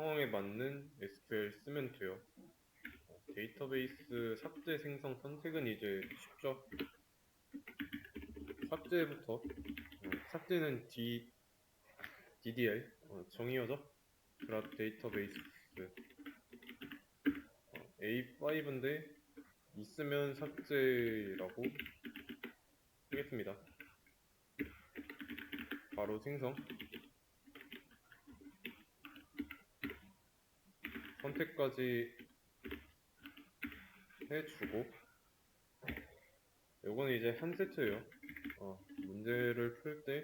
상황에 맞는 SQL 쓰면 돼요. 데이터베이스 삭제 생성 선택은 이제 쉽죠. 삭제부터 삭제는 DDL 정의어죠. 드랍 데이터베이스 A5인데 있으면 삭제라고 하겠습니다. 바로 생성 선택까지 해주고, 요거는 이제 한 세트예요. 문제를 풀 때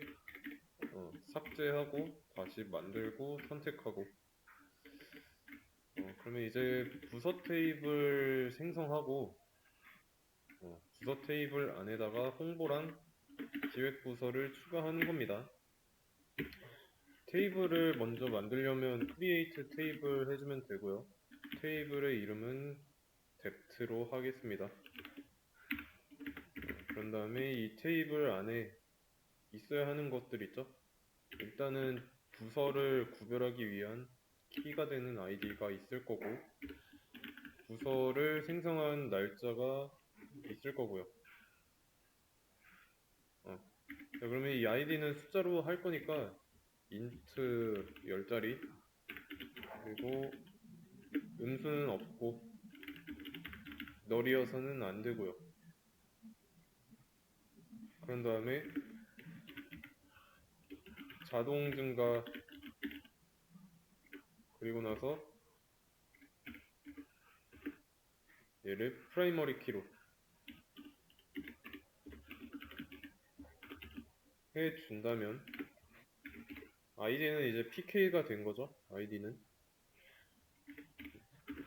삭제하고 다시 만들고 선택하고. 그러면 이제 부서 테이블 생성하고, 부서 테이블 안에다가 홍보랑 기획 부서를 추가하는 겁니다. 테이블을 먼저 만들려면 create 테이블 해주면 되고요. 테이블의 이름은 depth로 하겠습니다. 그런 다음에 이 테이블 안에 있어야 하는 것들 있죠. 일단은 부서를 구별하기 위한 키가 되는 아이디가 있을 거고, 부서를 생성한 날짜가 있을 거고요. 자, 그러면 이 아이디는 숫자로 할 거니까 int 10자리, 그리고 음수는 없고 널이어서는 안 되고요. 그런 다음에 자동 증가, 그리고 나서 얘를 프라이머리 키로 해준다면 아이디는 이제 PK가 된 거죠. 아이디는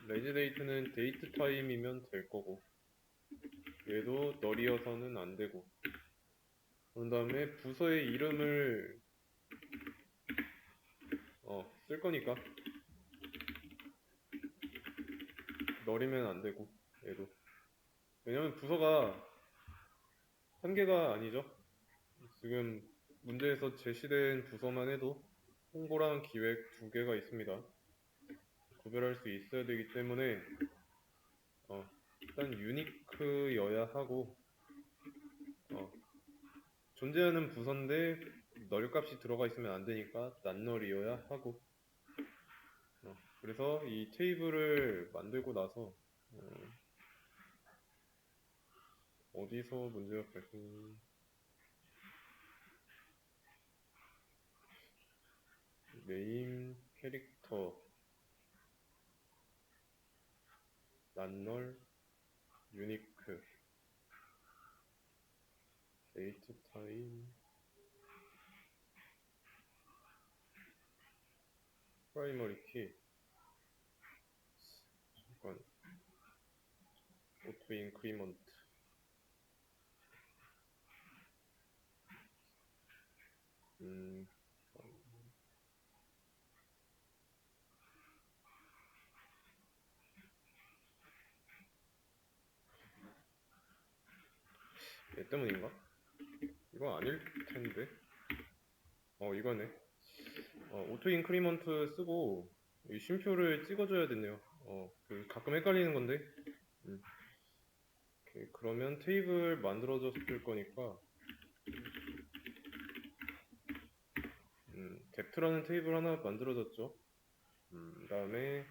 레지데이트는 데이트 타임이면 될 거고, 얘도 널이어서는 안 되고. 그런 다음에 부서의 이름을 쓸 거니까 널이면 안 되고, 얘도. 왜냐면 부서가 한 개가 아니죠. 지금 문제에서 제시된 부서만 해도 홍보랑 기획 두 개가 있습니다. 구별할 수 있어야 되기 때문에 일단 유니크여야 하고, 존재하는 부서인데 널 값이 들어가 있으면 안 되니까 난널이어야 하고. 그래서 이 테이블을 만들고 나서 어디서 문제가 발생, 네임 캐릭터 난널 유니크 데이트 타임 프라이머리 키, 잠깐, 오토 인크리먼트, 얘 때문인가? 이거 아닐 텐데. 이거네. 오토 인크리먼트 쓰고 이 쉼표를 찍어줘야 되네요. 가끔 헷갈리는 건데. 오케이, 그러면 테이블 만들어졌을 거니까 depth라는 테이블 하나 만들어졌죠. 그 다음에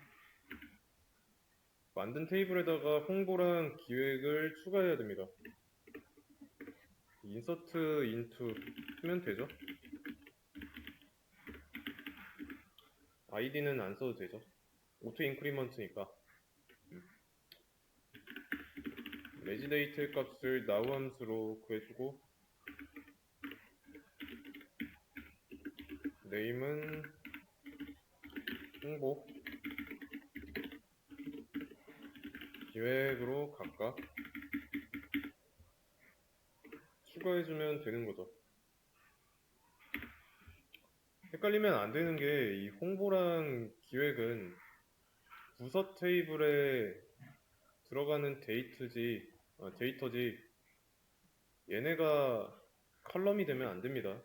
만든 테이블에다가 홍보랑 기획을 추가해야 됩니다. insert into 하면 되죠. id는 안 써도 되죠. 오토 인크리먼트니까. 레지데이트 값을 now 함수로 구해주고, name은 홍보, 기획으로 각각 추가해주면 되는 거죠. 헷갈리면 안 되는 게, 이 홍보랑 기획은 부서 테이블에 들어가는 데이터지, 얘네가 컬럼이 되면 안 됩니다.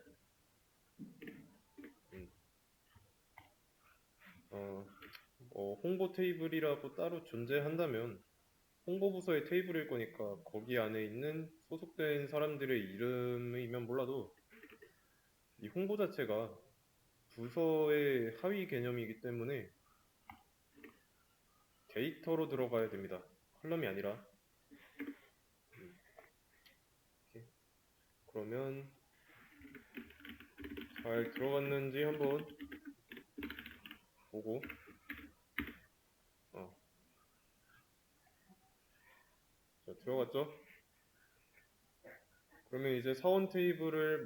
홍보 테이블이라고 따로 존재한다면 홍보 부서의 테이블일 거니까 거기 안에 있는 소속된 사람들의 이름이면 몰라도 이 홍보 자체가 부서의 하위 개념이기 때문에 데이터로 들어가야 됩니다. 컬럼이 아니라. 이렇게. 그러면 잘 들어갔는지 한번 보고 자, 들어갔죠? 그러면 이제 사원 테이블을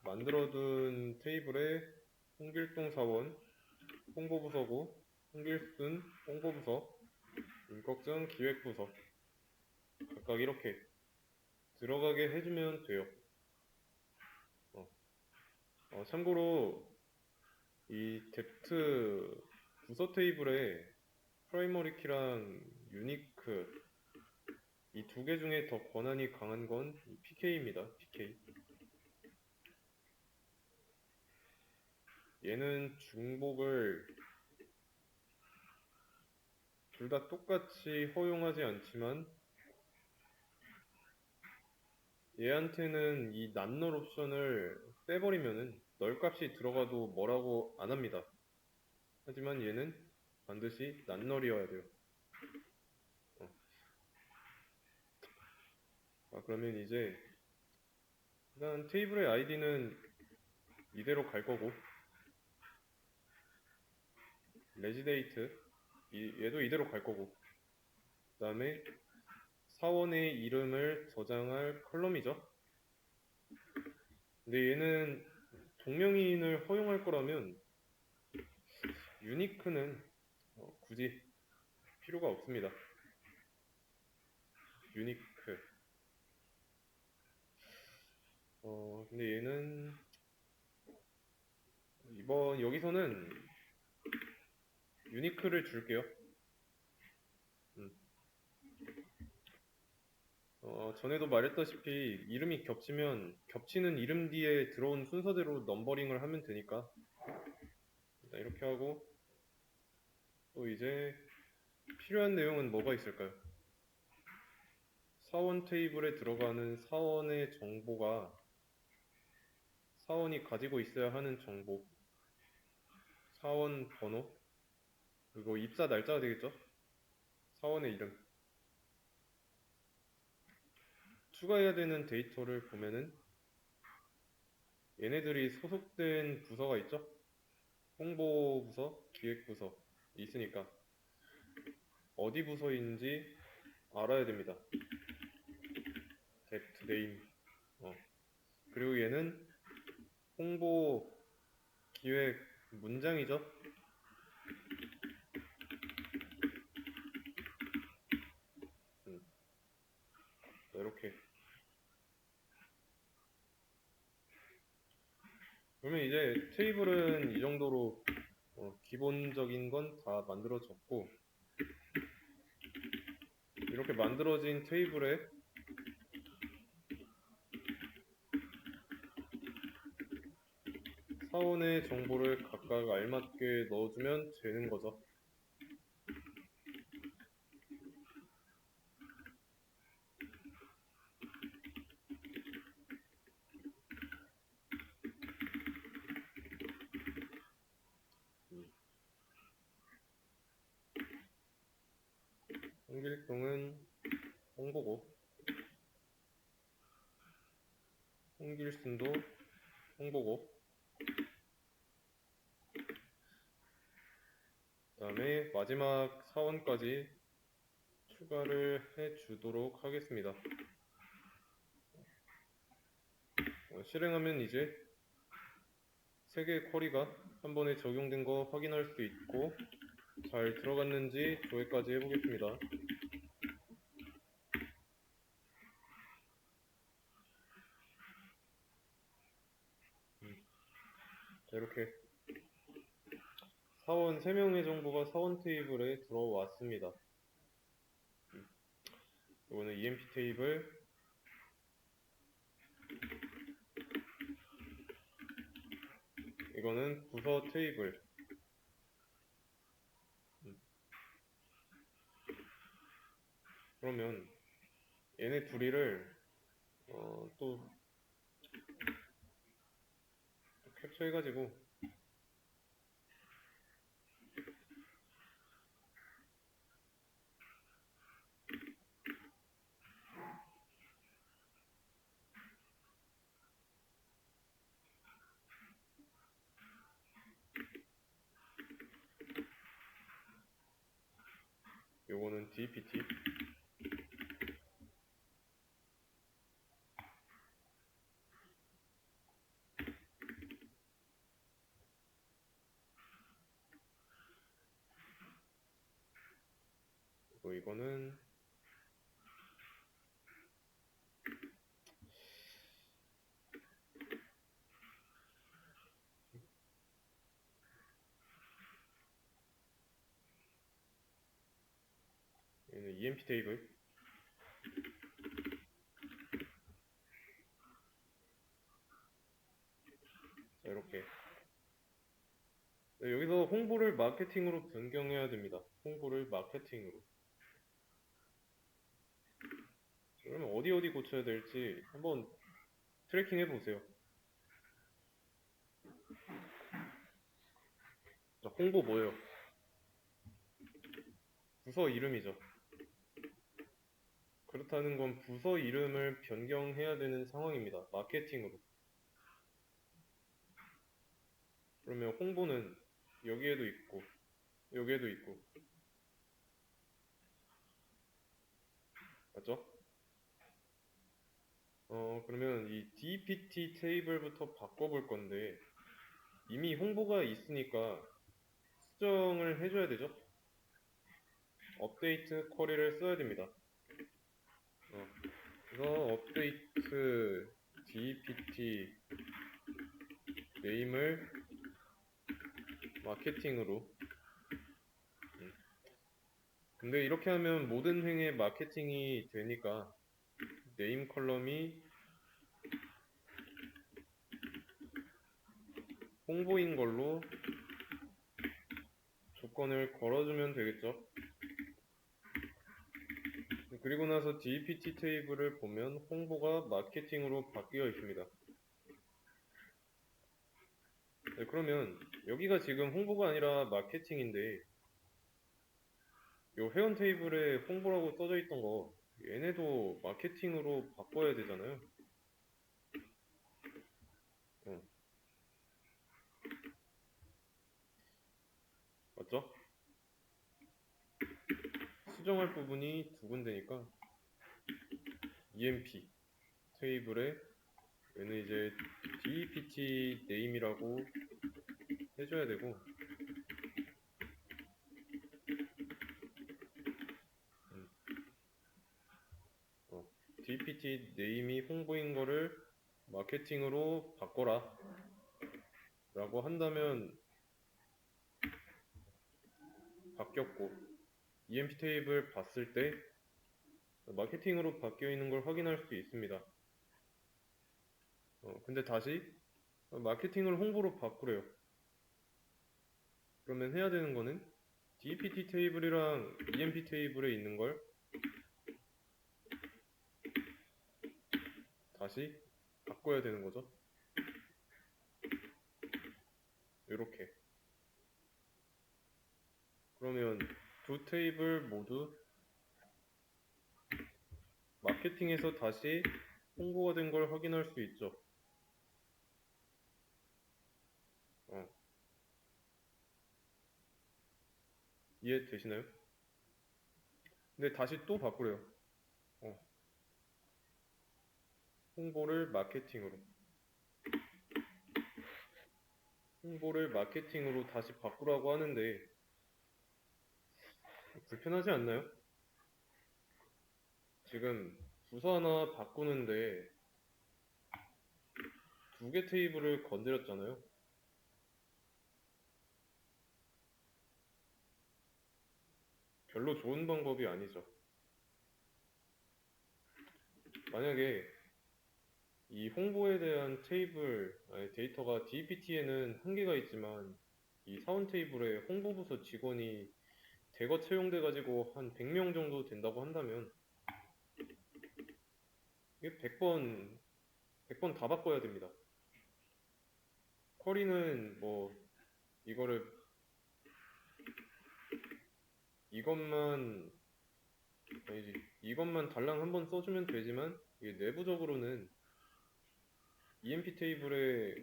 만들어둔 테이블에 홍길동 사원 홍보부서고 홍길순 홍보부서 임꺽정 기획부서 각각 이렇게 들어가게 해주면 돼요. 참고로 이 뎁트 부서 테이블에 프라이머리 키랑 유니크 이 두 개 중에 더 권한이 강한 건 PK입니다. PK. 얘는 중복을 둘 다 똑같이 허용하지 않지만 얘한테는 이 낫널 옵션을 빼버리면은 널 값이 들어가도 뭐라고 안 합니다. 하지만 얘는 반드시 낫널이어야 돼요. 그러면 이제 일단 테이블의 아이디는 이대로 갈 거고 레지데이트 얘도 이대로 갈 거고 그 다음에 사원의 이름을 저장할 컬럼이죠. 근데 얘는 동명이인을 허용할 거라면 유니크는 굳이 필요가 없습니다. 유니크 근데 얘는 여기서는 유니크를 줄게요. 전에도 말했다시피 이름이 겹치면 겹치는 이름 뒤에 들어온 순서대로 넘버링을 하면 되니까 일단 이렇게 하고 또 이제 필요한 내용은 뭐가 있을까요? 사원 테이블에 들어가는 사원의 정보가 사원이 가지고 있어야 하는 정보 사원 번호 그리고 입사 날짜가 되겠죠? 사원의 이름 추가해야 되는 데이터를 보면은 얘네들이 소속된 부서가 있죠? 홍보부서, 기획부서 있으니까 어디 부서인지 알아야 됩니다. 뎁트 네임 그리고 얘는 홍보 기획 문장이죠. 이렇게 그러면 이제 테이블은 이 정도로 기본적인 건 다 만들어졌고 이렇게 만들어진 테이블에 사원의 정보를 각각 알맞게 넣어주면 되는 거죠. 홍길동은 홍보고 홍길순도 홍보고 그 다음에 마지막 사원까지 추가를 해주도록 하겠습니다. 실행하면 이제 3개의 쿼리가 한 번에 적용된 거 확인할 수 있고 잘 들어갔는지 조회까지 해보겠습니다. 자, 이렇게 사원 3명의 정보가 사원 테이블에 들어왔습니다. 이거는 EMP 테이블 이거는 부서 테이블. 그러면 얘네 둘이를 또 캡처해가지고 요거는 DPT. 그리고 이거는 얘는 EMP 테이블. 자, 이렇게. 네, 여기서 홍보를 마케팅으로 변경해야 됩니다. 홍보를 마케팅으로. 그러면 어디 고쳐야 될지 한번 트래킹 해보세요. 자, 홍보 뭐예요? 부서 이름이죠. 그렇다는 건 부서 이름을 변경해야 되는 상황입니다. 마케팅으로. 그러면 홍보는 여기에도 있고 여기에도 있고, 맞죠? 그러면 이 DPT 테이블부터 바꿔볼 건데 이미 홍보가 있으니까 수정을 해줘야 되죠? 업데이트 쿼리를 써야 됩니다. 그래서 업데이트 DPT 네임을 마케팅으로. 근데 이렇게 하면 모든 행에 마케팅이 되니까 네임 컬럼이 홍보인 걸로 조건을 걸어주면 되겠죠. 그리고 나서 DPT 테이블을 보면 홍보가 마케팅으로 바뀌어 있습니다. 네, 그러면 여기가 지금 홍보가 아니라 마케팅인데 요 회원 테이블에 홍보라고 써져 있던 거 얘네도 마케팅으로 바꿔야 되잖아요. 맞죠? 수정할 부분이 두 군데니까 EMP 테이블에 얘는 이제 DPT 네임이라고 해줘야 되고, DPT 네임이 홍보인 거를 마케팅으로 바꿔라 라고 한다면 바뀌었고, EMP 테이블 봤을 때 마케팅으로 바뀌어 있는 걸 확인할 수 있습니다. 근데 다시 마케팅을 홍보로 바꾸래요. 그러면 해야 되는 거는 DPT 테이블이랑 EMP 테이블에 있는 걸 다시 바꿔야 되는 거죠. 이렇게. 그러면 두 테이블 모두 마케팅에서 다시 홍보가 된 걸 확인할 수 있죠. 이해되시나요? 근데 다시 또 바꾸래요. 홍보를 마케팅으로. 홍보를 마케팅으로 다시 바꾸라고 하는데 불편하지 않나요? 지금 부서 하나 바꾸는데 두 개 테이블을 건드렸잖아요. 별로 좋은 방법이 아니죠. 만약에 이 홍보에 대한 데이터가 DPT에는 한계가 있지만 이 사원 테이블에 홍보부서 직원이 대거 채용돼 가지고 한 100명 정도 된다고 한다면 이게 100번 다 바꿔야 됩니다. 쿼리는 뭐 이거를 이것만 아니지 이것만 달랑 한번 써주면 되지만 이게 내부적으로는 EMP 테이블에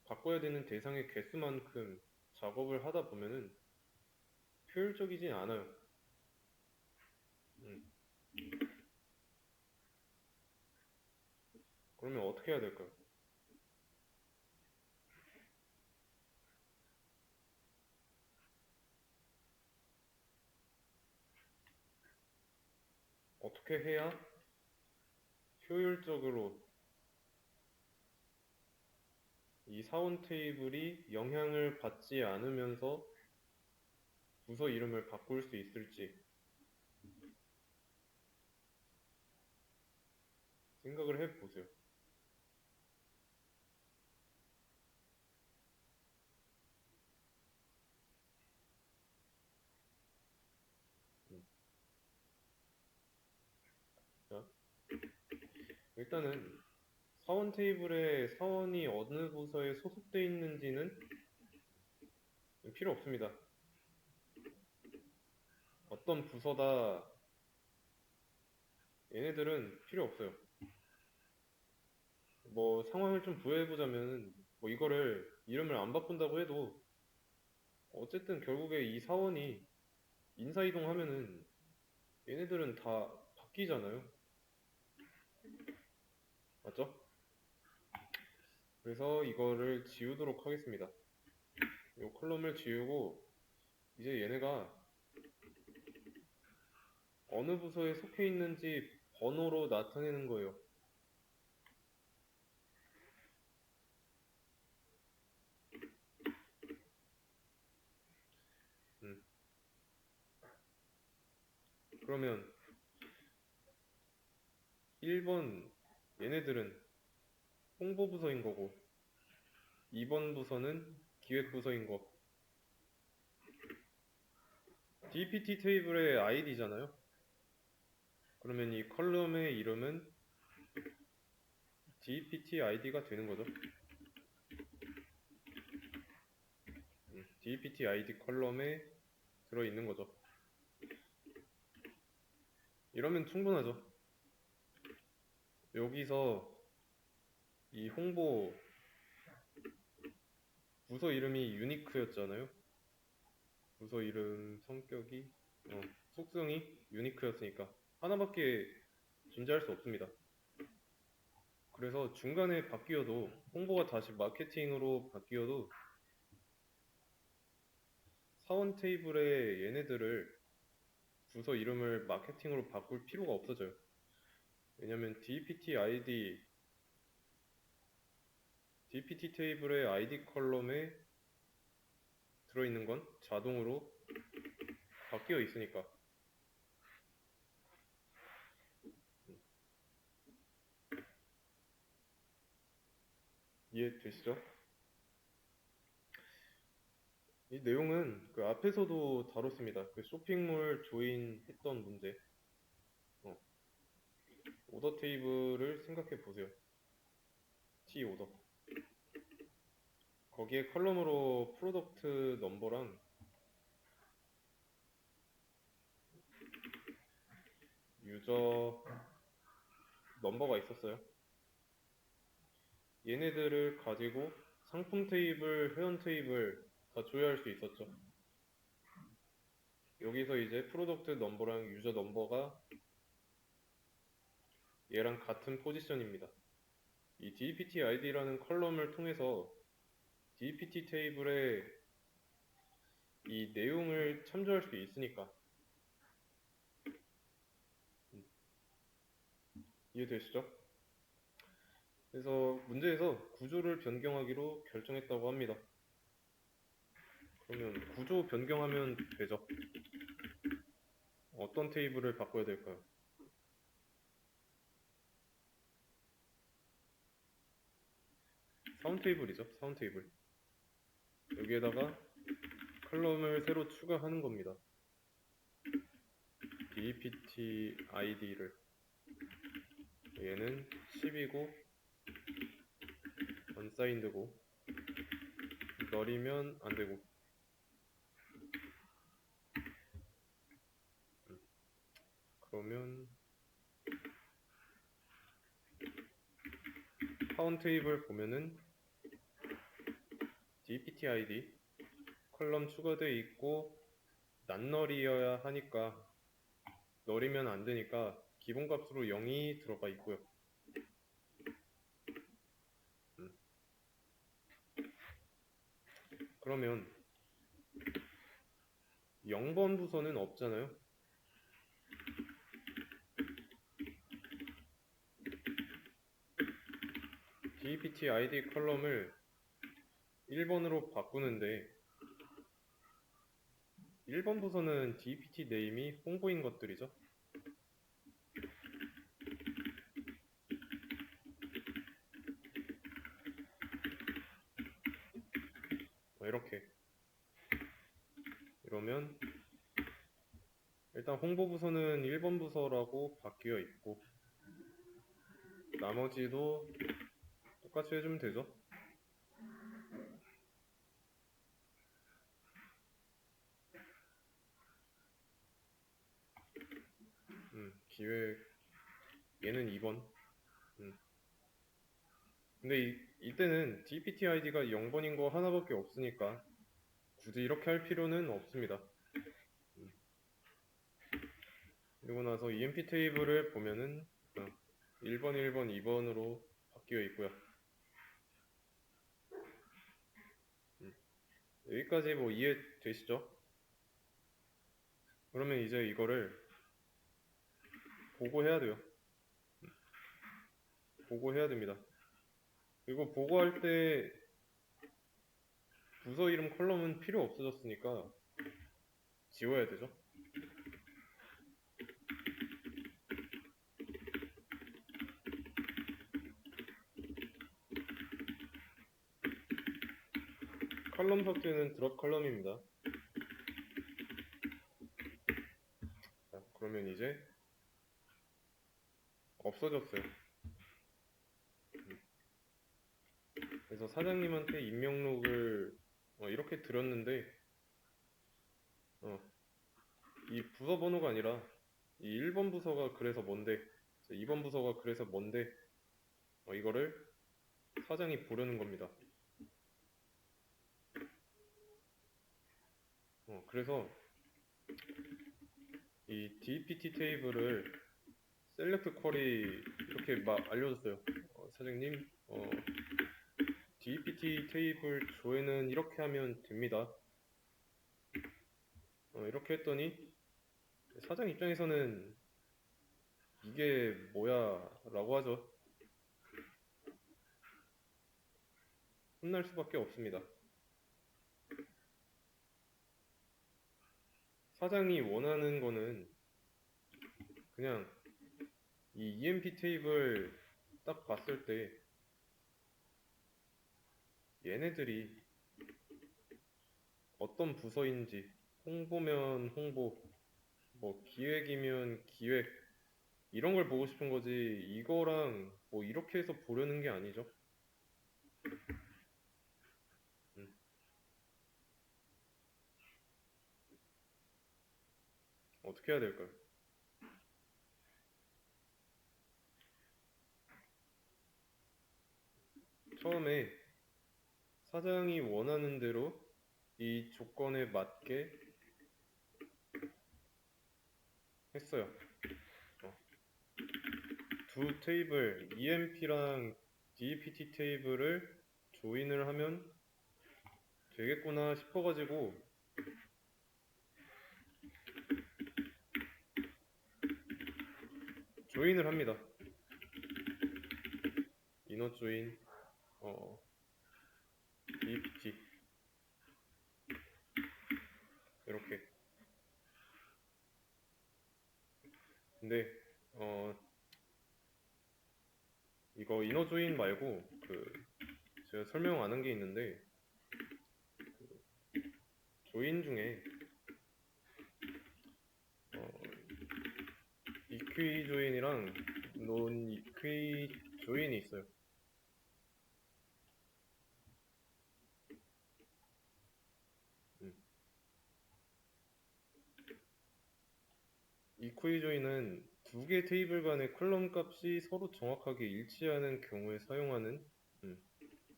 바꿔야 되는 대상의 개수만큼 작업을 하다 보면은 효율적이진 않아요. 음. 그러면 어떻게 해야 될까요? 어떻게 해야 효율적으로 이 사원 테이블이 영향을 받지 않으면서 부서 이름을 바꿀 수 있을지 생각을 해보세요. 음. 자, 일단은 사원 테이블에 사원이 어느 부서에 소속돼 있는지는 필요 없습니다. 어떤 부서다 얘네들은 필요 없어요. 뭐 상황을 좀 부여해보자면 뭐 이거를 이름을 안 바꾼다고 해도 어쨌든 결국에 이 사원이 인사이동하면은 얘네들은 다 바뀌잖아요. 맞죠? 그래서 이거를 지우도록 하겠습니다. 이 컬럼을 지우고 이제 얘네가 어느 부서에 속해 있는지 번호로 나타내는 거예요. 음. 그러면 1번 얘네들은 홍보부서인 거고 2번 부서는 기획부서인 거. DPT 테이블의 아이디잖아요. 그러면 이 컬럼의 이름은 DPT 아이디가 되는 거죠. DPT 아이디 컬럼에 들어있는 거죠. 이러면 충분하죠. 여기서 이 홍보 부서 이름이 유니크였잖아요. 부서 이름 성격이 속성이 유니크였으니까 하나밖에 존재할 수 없습니다. 그래서 중간에 바뀌어도 홍보가 다시 마케팅으로 바뀌어도 사원 테이블에 얘네들을 부서 이름을 마케팅으로 바꿀 필요가 없어져요. 왜냐면 DPT 테이블의 아이디 컬럼에 들어있는 건 자동으로 바뀌어 있으니까. 이해되시죠? 이 내용은 그 앞에서도 다뤘습니다. 그 쇼핑몰 조인 했던 문제. 어, 오더 테이블을 생각해 보세요. T 오더. 거기에 컬럼으로 프로덕트 넘버랑 유저 넘버가 있었어요. 얘네들을 가지고 상품 테이블, 회원 테이블 다 조회할 수 있었죠. 여기서 이제 프로덕트 넘버랑 유저 넘버가 얘랑 같은 포지션입니다. 이 DPT ID라는 컬럼을 통해서 DPT 테이블에 이 내용을 참조할 수 있으니까. 이해되시죠? 그래서 문제에서 구조를 변경하기로 결정했다고 합니다. 그러면 구조 변경하면 되죠. 어떤 테이블을 바꿔야 될까요? 사운 테이블이죠. 사운 테이블. 여기에다가 컬럼을 새로 추가하는 겁니다. DPT ID를 얘는 10이고 언사인드고 널이면 안되고 그러면 파운 테이블 보면은 DPT ID 컬럼 추가되어 있고 낱널이어야 하니까 널이면 안되니까 기본값으로 0이 들어가 있고요. 그러면 0번 부서는 없잖아요. DPT ID 컬럼을 1번으로 바꾸는데 1번 부서는 DPT 네임이 홍보인 것들이죠. 이렇게 이러면 일단 홍보 부서는 1번 부서라고 바뀌어 있고 나머지도 똑같이 해주면 되죠. 기획 얘는 2번. 근데 이때는 DPT ID가 0번인 거 하나밖에 없으니까 굳이 이렇게 할 필요는 없습니다. 그리고 나서 EMP 테이블을 보면은 1번, 1번, 2번으로 바뀌어 있고요. 여기까지 뭐 이해되시죠? 그러면 이제 이거를 보고해야 돼요. 보고해야 됩니다. 그리고 보고할 때 부서 이름 컬럼은 필요 없어졌으니까 지워야 되죠. 컬럼 삭제는 드롭 컬럼입니다. 자, 그러면 이제 없어졌어요. 그래서 사장님한테 임명록을 이렇게 드렸는데 이 부서 번호가 아니라 이 1번 부서가 그래서 뭔데 2번 부서가 그래서 뭔데 이거를 사장이 보려는 겁니다. 그래서 이 DPT 테이블을 셀렉트 쿼리 이렇게 막 알려줬어요. 사장님 DPT 테이블 조회는 이렇게 하면 됩니다. 이렇게 했더니 사장 입장에서는 이게 뭐야 라고 하죠. 혼날 수밖에 없습니다. 사장이 원하는 거는 그냥 이 EMP 테이블 딱 봤을 때 얘네들이 어떤 부서인지 홍보면 홍보 뭐 기획이면 기획 이런 걸 보고 싶은 거지 이거랑 뭐 이렇게 해서 보려는 게 아니죠. 어떻게 해야 될까요? 처음에 사장이 원하는 대로 이 조건에 맞게 했어요. 두 테이블 EMP랑 DPT 테이블을 조인을 하면 되겠구나 싶어가지고 조인을 합니다. 이너 조인 DPT 이렇게. 근데 이거 이너 조인 말고 그 제가 설명 안 한 게 있는데 조인 중에 이퀴 조인이랑 논 이퀴 조인이 있어요. 이퀴 조인은 두 개 테이블 간의 컬럼 값이 서로 정확하게 일치하는 경우에 사용하는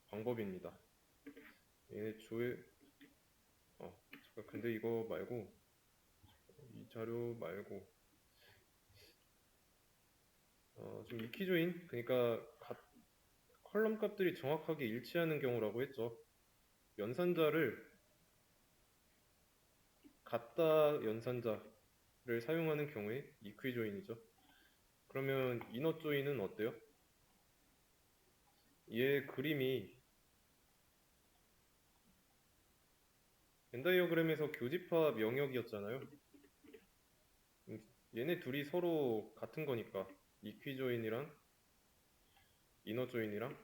방법입니다. 얘 잠깐, 근데 이거 말고 이 자료 말고 좀 이퀴 조인, 그러니까 컬럼 값들이 정확하게 일치하는 경우라고 했죠. 연산자를 같다 연산자를 사용하는 경우에 이퀴 조인이죠. 그러면 이너 조인은 어때요? 얘 그림이 벤다이어그램에서 교집합 영역이었잖아요. 얘네 둘이 서로 같은 거니까 이퀴 조인이랑 이너 조인이랑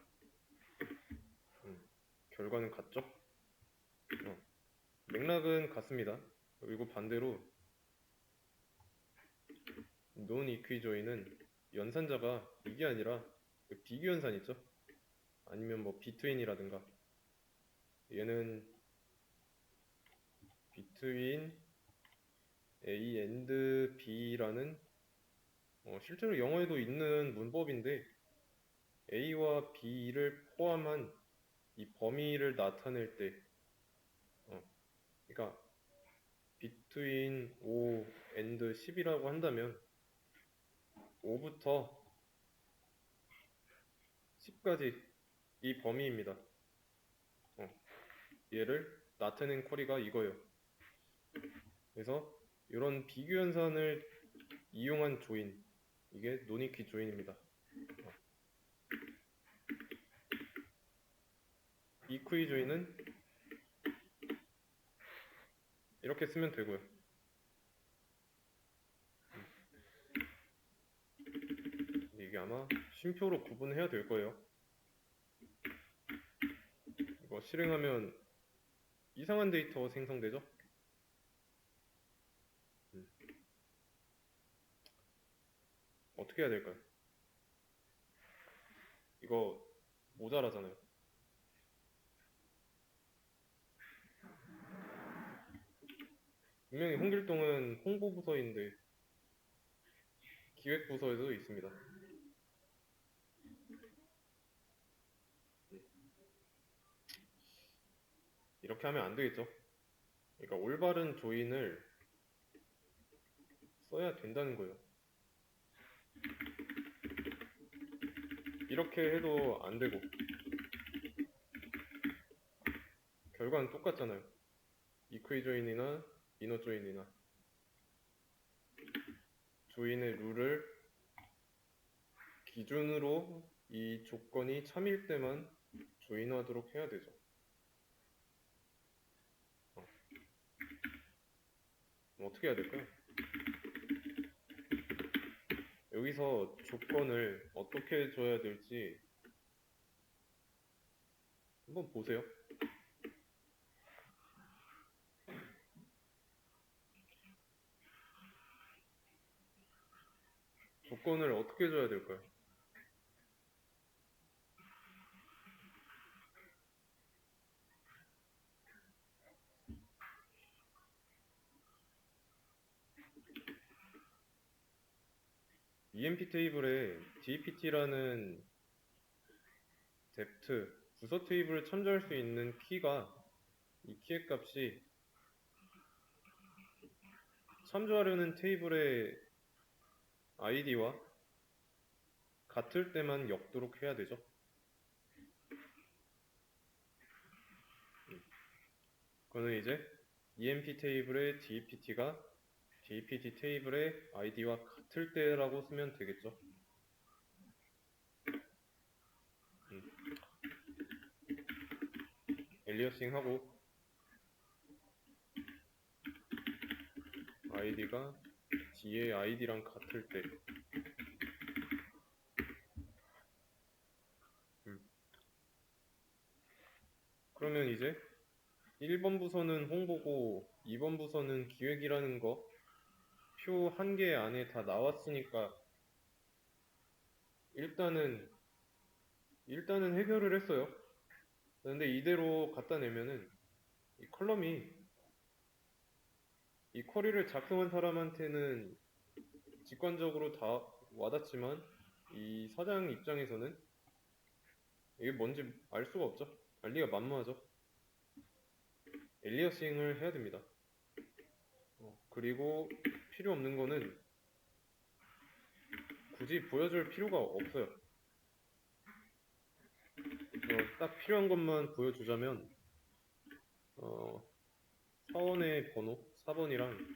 결과는 같죠? 맥락은 같습니다. 그리고 반대로 논 이퀴 조인은 연산자가 이게 아니라 그 비교연산 있죠? 아니면 뭐 비트윈이라든가 얘는 between A and B라는 실제로 영어에도 있는 문법인데 A와 B를 포함한 이 범위를 나타낼 때 그러니까 between 5 and 10이라고 한다면 5부터 10까지 이 범위입니다. 얘를 나타낸 쿼리가 이거예요. 그래서 이런 비교 연산을 이용한 조인, 이게 노니퀴 조인입니다. 이퀴 조인은 이렇게 쓰면 되고요. 이게 아마 쉼표로 구분해야 될 거예요. 이거 실행하면 이상한 데이터 생성되죠? 어떻게 해야 될까요? 이거 모자라잖아요. 분명히 홍길동은 홍보부서인데 기획부서에도 있습니다. 이렇게 하면 안 되겠죠? 그러니까 올바른 조인을 써야 된다는 거예요. 이렇게 해도 안 되고 결과는 똑같잖아요. 이퀴 조인이나 이너 조인이나 조인의 룰을 기준으로 이 조건이 참일 때만 조인하도록 해야 되죠. 어떻게 해야 될까요? 여기서 조건을 어떻게 줘야 될지 한번 보세요. 조건을 어떻게 줘야 될까요? EMP 테이블에 DPT라는 뎁트, 부서 테이블을 참조할 수 있는 키가 이 키의 값이 참조하려는 테이블의 아이디와 같을 때만 엮도록 해야 되죠. 그거는 이제 EMP 테이블의 DPT가 DPT 테이블의 아이디와 같을 때라고 쓰면 되겠죠. 엘리어싱 하고 아이디가 D의 아이디랑 같을 때 그러면 이제 1번 부서는 홍보고 2번 부서는 기획이라는 거 표 한 개 안에 다 나왔으니까 일단은 해결을 했어요. 근데 이대로 갖다 내면은 이 컬럼이 이 쿼리를 작성한 사람한테는 직관적으로 다 와닿지만 이 사장 입장에서는 이게 뭔지 알 수가 없죠. 알리가 만무하죠. 엘리어싱을 해야 됩니다. 그리고 필요 없는 거는 굳이 보여줄 필요가 없어요. 딱 필요한 것만 보여주자면 사원의 번호 4번이랑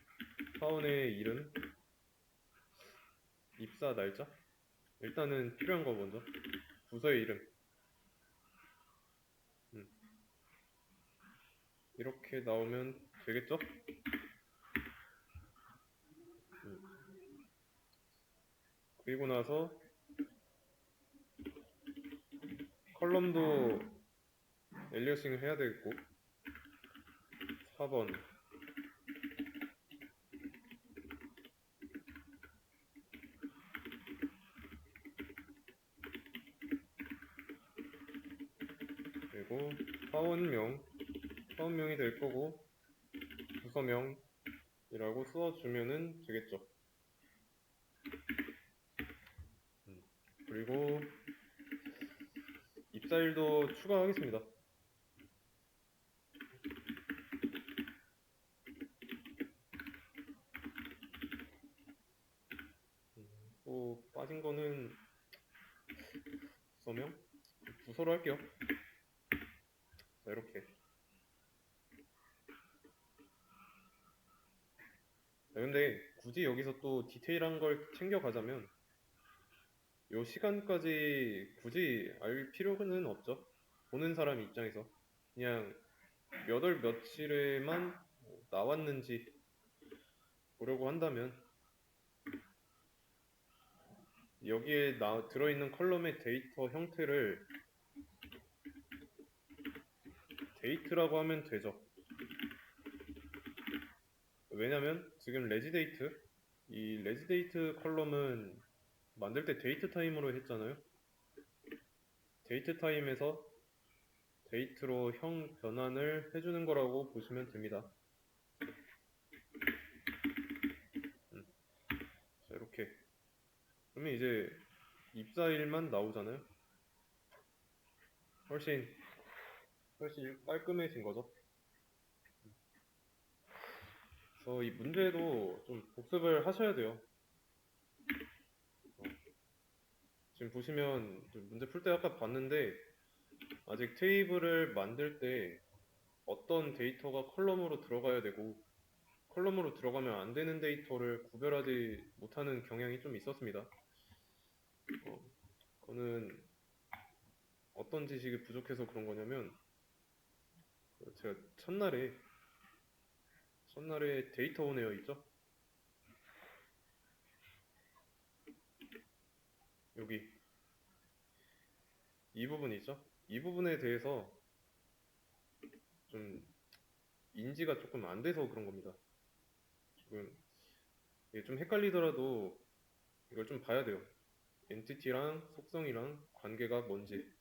사원의 이름, 입사 날짜, 일단은 필요한 거 먼저 부서의 이름, 음, 이렇게 나오면 되겠죠? 그리고 나서 컬럼도 엘리어싱을 해야 되겠고 4번 그리고 사원명이 될 거고 부서명이라고 써주면은 되겠죠. 그리고 입사일도 추가하겠습니다. 또 빠진 거는 부서명? 부서로 할게요. 자, 이렇게. 자, 근데 굳이 여기서 또 디테일한 걸 챙겨가자면 요 시간까지 굳이 알 필요는 없죠. 보는 사람 입장에서 그냥 몇 월 며칠에만 나왔는지 보려고 한다면 여기에 들어있는 컬럼의 데이터 형태를 데이트라고 하면 되죠. 왜냐면 지금 이 레지데이트 컬럼은 만들 때 데이트 타임으로 했잖아요. 데이트 타임에서 데이트로 형 변환을 해주는 거라고 보시면 됩니다. 자, 이렇게. 그러면 이제 입사일만 나오잖아요. 훨씬 깔끔해진 거죠. 그래서 이 문제도 좀 복습을 하셔야 돼요. 지금 보시면 문제 풀 때 아까 봤는데 아직 테이블을 만들 때 어떤 데이터가 컬럼으로 들어가야 되고 컬럼으로 들어가면 안 되는 데이터를 구별하지 못하는 경향이 좀 있었습니다. 그거는 어떤 지식이 부족해서 그런 거냐면 제가 첫날에 데이터 오네어 있죠? 여기 이 부분 있죠? 이 부분에 대해서 좀 인지가 조금 안 돼서 그런 겁니다. 지금 이게 좀 헷갈리더라도 이걸 좀 봐야 돼요. 엔티티랑 속성이랑 관계가 뭔지.